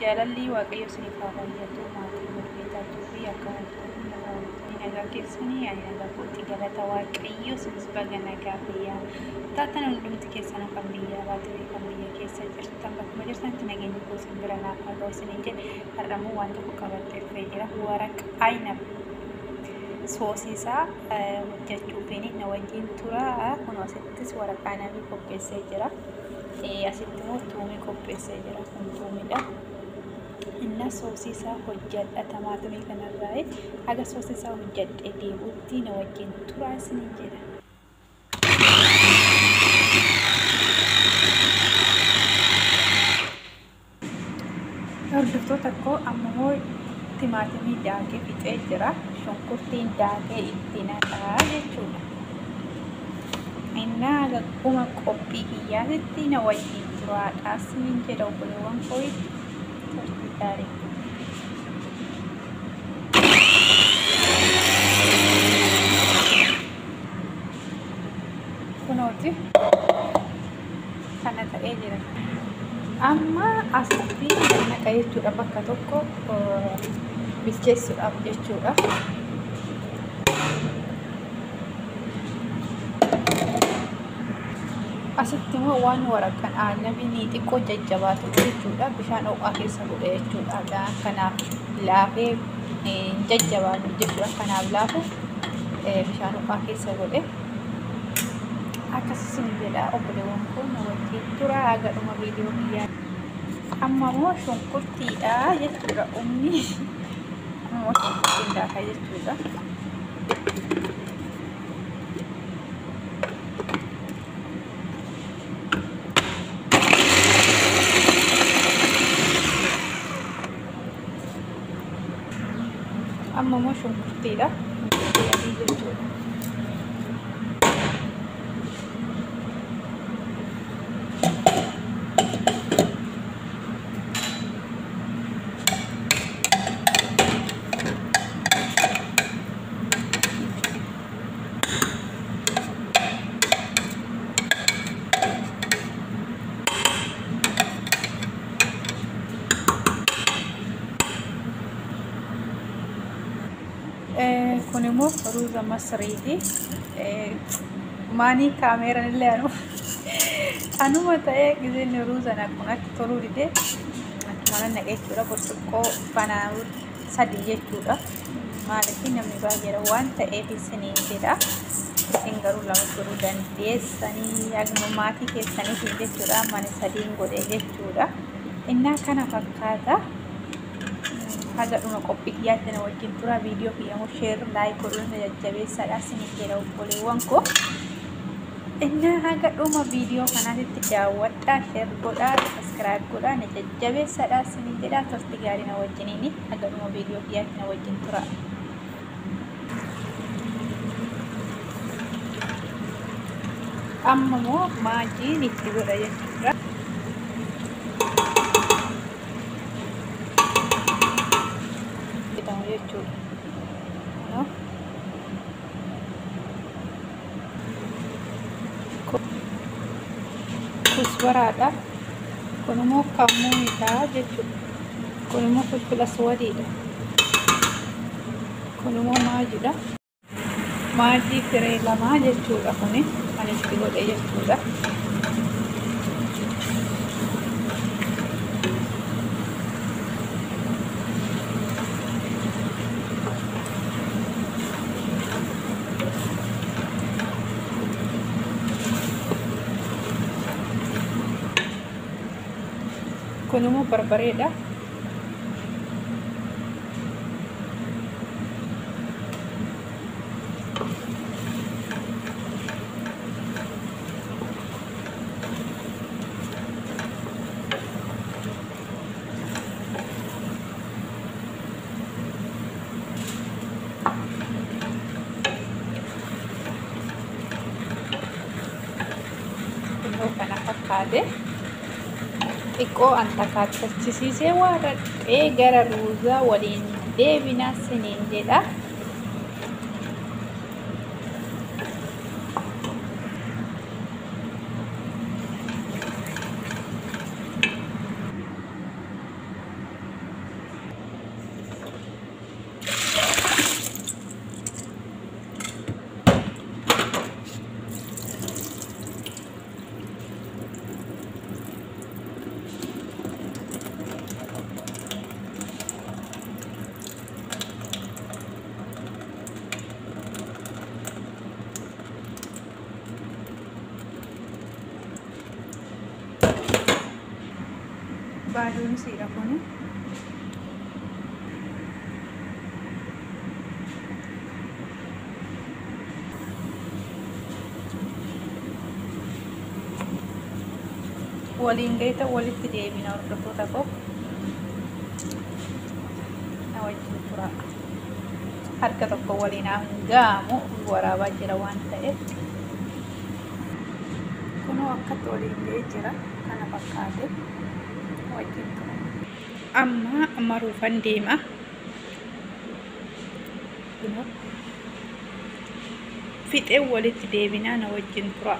Jaalalli waaqayyo isiniif haa baay'atu maatii walbeekaatuu fi akka nagaa keessanii ani nagaa kootti galata waaqayyo isinis baga nagaa fayyaa taatan hundumti keessan kan biyya alaatti fi kan biyya keessa jirtan bakkuma jirtanitti nageenyi koo isin bira naaf haa ta'u isiniin jedhe har'ammoo waan tokko qabattee dhufee jira waraqaa aynab soosisaa hojjechuufiin na wajjin tura kun asittis waraqaa aynabii qopheessee jira asitti immoo tuumii qopheessee jira kun tuumidha. Inna soosisaa hojjedha tamaatimii kanarraa haga soosisaa hojjedhee deebuutti na wajjin turaa isiniin jedha. Hordoftoota koo ammoo timaatimii daakee fixee jira. Shunkurtiin daakee itti naqaa jechuudha. Inna akkuma qophii kiyyaatitti na wajjin turaadhaa isiniin jedha obboleewwan koo. Dari kunooti kana ta'ee jira amma asitti naqa jechuudha bakka tokko bilcheessuudhaaf jechuudha. Asitti immoo waan waraqaan aynabii xiqqoo jajjabaatu jechuudha. Bishaan ho'aa keessa godhe jechuudha. Kanaaf laafee jajjabaatu jechuudha. Kanaaf laafu bishaan ho'aa keessa godhe akkasumas jedha obboleewwan koo na wajjin tura haga dhuma viidiyoo biyyaa. Amma immoo shunkurtiidha jechuudha. Umni immoo shunkurtiin daakaa jechuudha. Amma immoo shunkurtiidha. Shunkurtii jechuudha. Kun immoo ruuza masriiti. Maanii kaameeraan illee anuma ta'ee gizeen ruuza naqunatti toluu dide akkuma naqee jechuudha. Burcuqqoo fanaa sadii jechuudha. Maaliif namni baay'eedha waan ta'eef isiniin jedha. Isin garuu lama turuu dandeessanii akkuma maatii keessaniif jechuudha. Mana sadiin godhee jechuudha. Innaa kana fakkaata. Haga dhuma qophii kiyyaatti na wajjin tura viidiyoo kiyyamoo sheer laayik godhuun jajjabeessaadha isiniin jedha obboleewwan koo. Innaa haga dhuma viidiyoo kanaatti daawwadhaa sheer godhaa sabiskiraayib godhaa na jajjabeessaadha isiniin jedha. Turtii gaarii na wajjiniin haga dhuma viidiyoo kiyyaatti na wajjin tura. Amma immoo maajiin itti godha jechuudha. Kusbaraadha. Kun immoo kammuunidha jechuudha. Kun immoo filfila suwadiidha. Kun immoo maajiidha. Maajii firee lamaa jechuudha. Kuni kan itti godhe jechuudha. Kun immoo barbareedha. Kana fakkaate xiqqoo antakaachachisiisee waarradhee gara ruuzaa waliin deebinaa isiniin jedha. avokaadoon siidha kuni. Waliin gahita walitti deebina hordoftoota koo. Na wajjin tura. Harka tokko waliin hangaamu waraabaa jira waan ta'eef. Kunoo akkatti waliin gahee jira. Kana fakkaate wajjin tura. Amma ruufan deema. Kunoo fixee walitti deebinaa na wajjin tura.